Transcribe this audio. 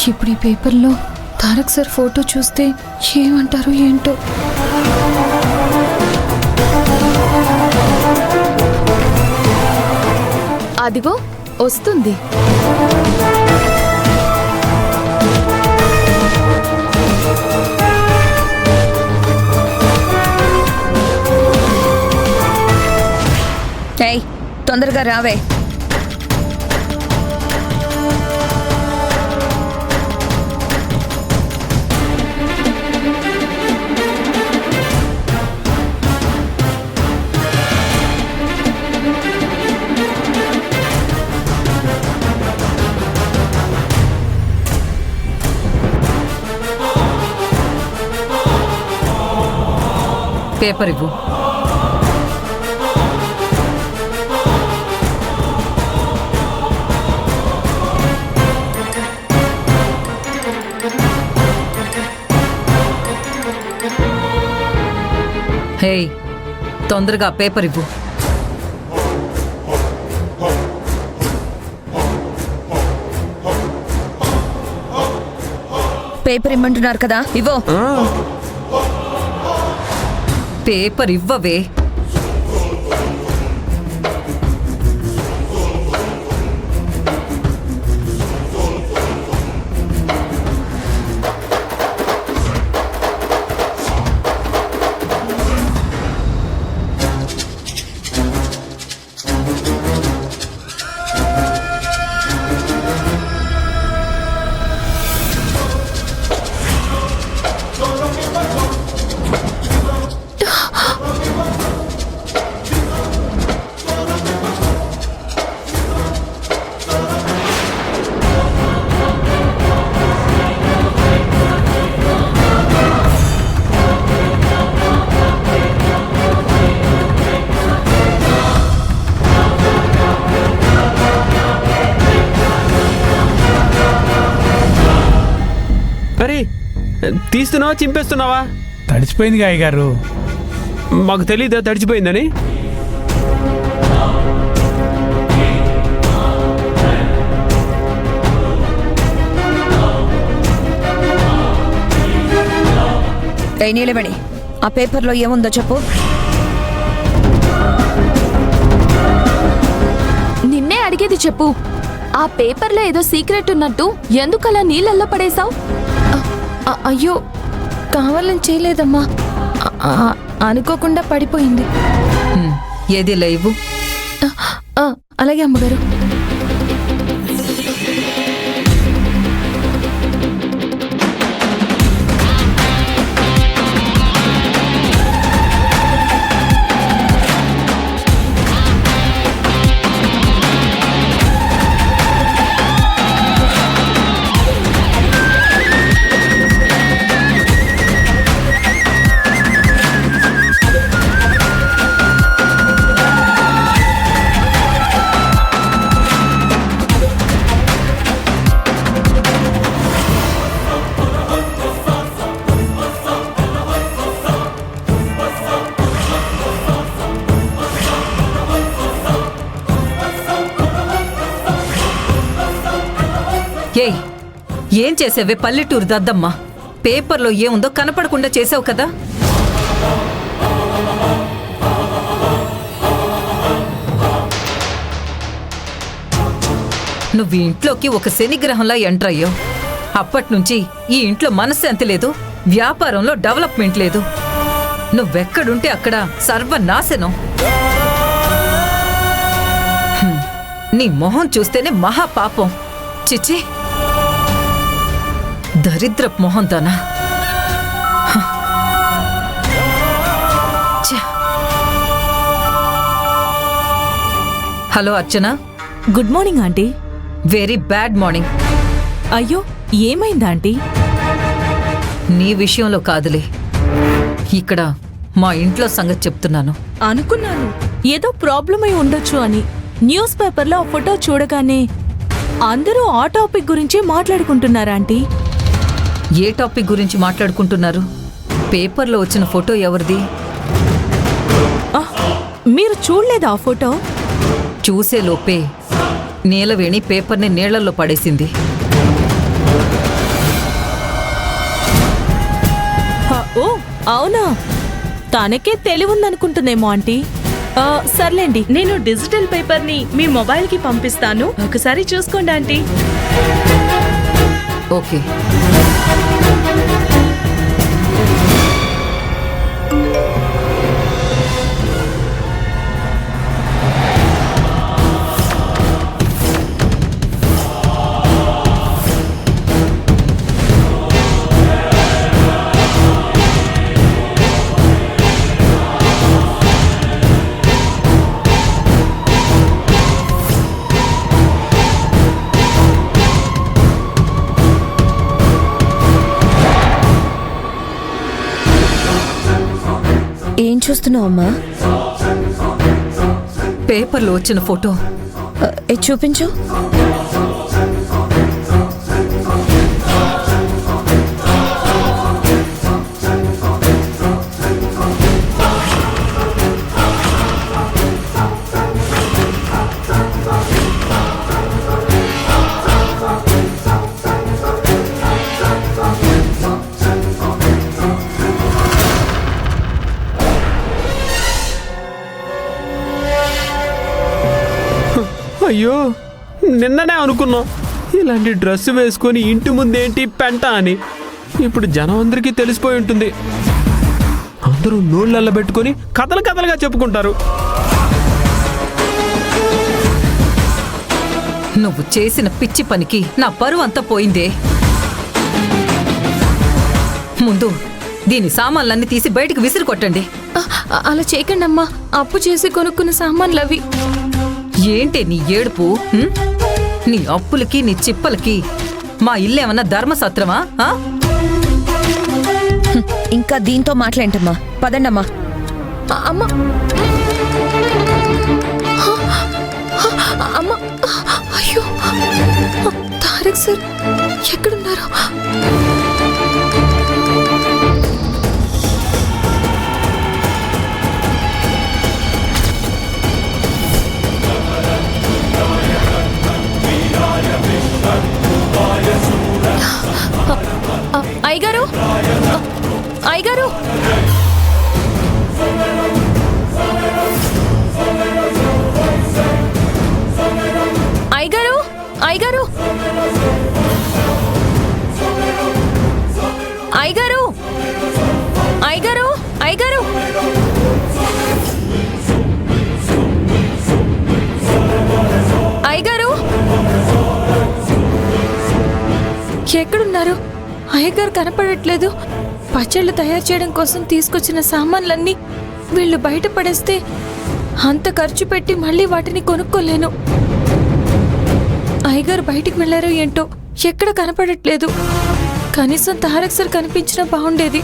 ఇప్పుడు ఈ పేపర్లో తారక్ సార్ ఫోటో చూస్తే ఏమంటారు ఏంటో. అదిగో వస్తుంది. ఏయ్, తొందరగా రావే. పేపర్ ఇవ్వు. హే, తొందరగా పేపర్ ఇవ్వు. పేపర్ ఇమ్మంటున్నారు కదా, ఇవ్వు. పేపర్ ఇవ్వవే. అరే, తీస్తున్నావా చింపేస్తున్నావా? తడిచిపోయింది గాయ గారు. మాకు తెలీదా తడిచిపోయిందని? ఏయ్ నీలవేణి, ఆ పేపర్లో ఏముందో చెప్పు. నిన్నే అడిగేది చెప్పు. ఆ పేపర్లో ఏదో సీక్రెట్ ఉన్నట్టు ఎందుకలా నీళ్ళల్లో పడేశావు? అయ్యో, కావాలని చేయలేదమ్మా, అనుకోకుండా పడిపోయింది. ఏది లైవ్? అలాగే అమ్మగారు. ఏయ్, ఏం చేసావే పల్లెటూరు దద్దమ్మా? పేపర్లో ఏముందో కనపడకుండా చేసావు కదా. నువ్వు ఇంట్లోకి ఒక శనిగ్రహంలా ఎంటర్ అయ్యావు. అప్పట్నుంచి ఈ ఇంట్లో మనశ్శాంతి లేదు, వ్యాపారంలో డెవలప్మెంట్ లేదు. నువ్వెక్కడుంటే అక్కడ సర్వనాశనం. నీ మొహం చూస్తేనే మహాపాపం. చిచి, దరిద్రపు మొహం దానా. Hello Archana. Good morning aunty. Very bad morning. అయ్యో, ఏమైంది ఆంటీ? నీ విషయంలో కాదులే, ఇక్కడ మా ఇంట్లో సంగతి చెప్తున్నాను. అనుకున్నాను ఏదో ప్రాబ్లం అయి ఉండొచ్చు అని. న్యూస్ పేపర్లో ఆ ఫోటో చూడగానే అందరూ ఆ టాపిక్ గురించి మాట్లాడుకుంటున్నారా ఆంటీ? ఏ టాపిక్ గురించి మాట్లాడుకుంటున్నారు? పేపర్లో వచ్చిన ఫోటో ఎవరిది? మీరు చూడలేదా ఆ ఫోటో? చూసే లోపే నీలవేణి పేపర్ని నీళ్లలో పడేసింది. అవునా తనకే తెలివుందనుకుంటుందేమో ఆంటీ. సర్లేండి, నేను డిజిటల్ పేపర్ని మీ మొబైల్కి పంపిస్తాను, ఒకసారి చూసుకోండి ఆంటీ. ఓకే. ఏం చూస్తున్నావు అమ్మా? పేపర్లో వచ్చిన ఫోటో. ఇది చూపించు. అయ్యో, నిన్ననే అనుకున్నాం ఇలాంటి డ్రెస్ వేసుకొని ఇంటి ముందేంటి పెంట అని. ఇప్పుడు జనం అందరికీ తెలిసిపోయి ఉంటుంది. అందరూ నోళ్ళల్లో పెట్టుకొని కథలు కథలుగా చెప్పుకుంటారు. నువ్వు చేసిన పిచ్చి పనికి నా పరువు అంతా పోయిందే. ముందు దీని సామాన్లన్నీ తీసి బయటకు విసిరి కొట్టండి. అలా చేయకండి అమ్మా, అప్పు చేసి కొనుక్కున్న సామాన్లు అవి. ఏంటి నీ ఏడుపు? నీ అప్పులకి నీ చిప్పలకి మా ఇల్లేమన్నా ధర్మసత్రమా? ఇంకా దీంతో మాట్లాడమ్మా, పదండమ్మా. అమ్మా అమ్మా, అయ్యో తారక్ సార్ ఎక్కడున్నారు? అయ్యగారు, అయ్యగారు, అయ్యగారు, అయ్యగారు, అయ్యగారు, అయ్యగారు, అయ్యగారు, అయ్యగారు, ఎక్కడున్నారు? అయ్యగారు కనపడట్లేదు. పచ్చళ్ళు తయారు చేయడం కోసం తీసుకొచ్చిన సామాన్లన్నీ వీళ్ళు బయట పడేస్తే అంత ఖర్చు పెట్టి మళ్ళీ వాటిని కొనుక్కోలేను. అయ్యగారు బయటికి వెళ్ళారో ఏంటో, ఎక్కడ కనపడట్లేదు. కనీసం తారక్ సార్ కనిపించినా బాగుండేది.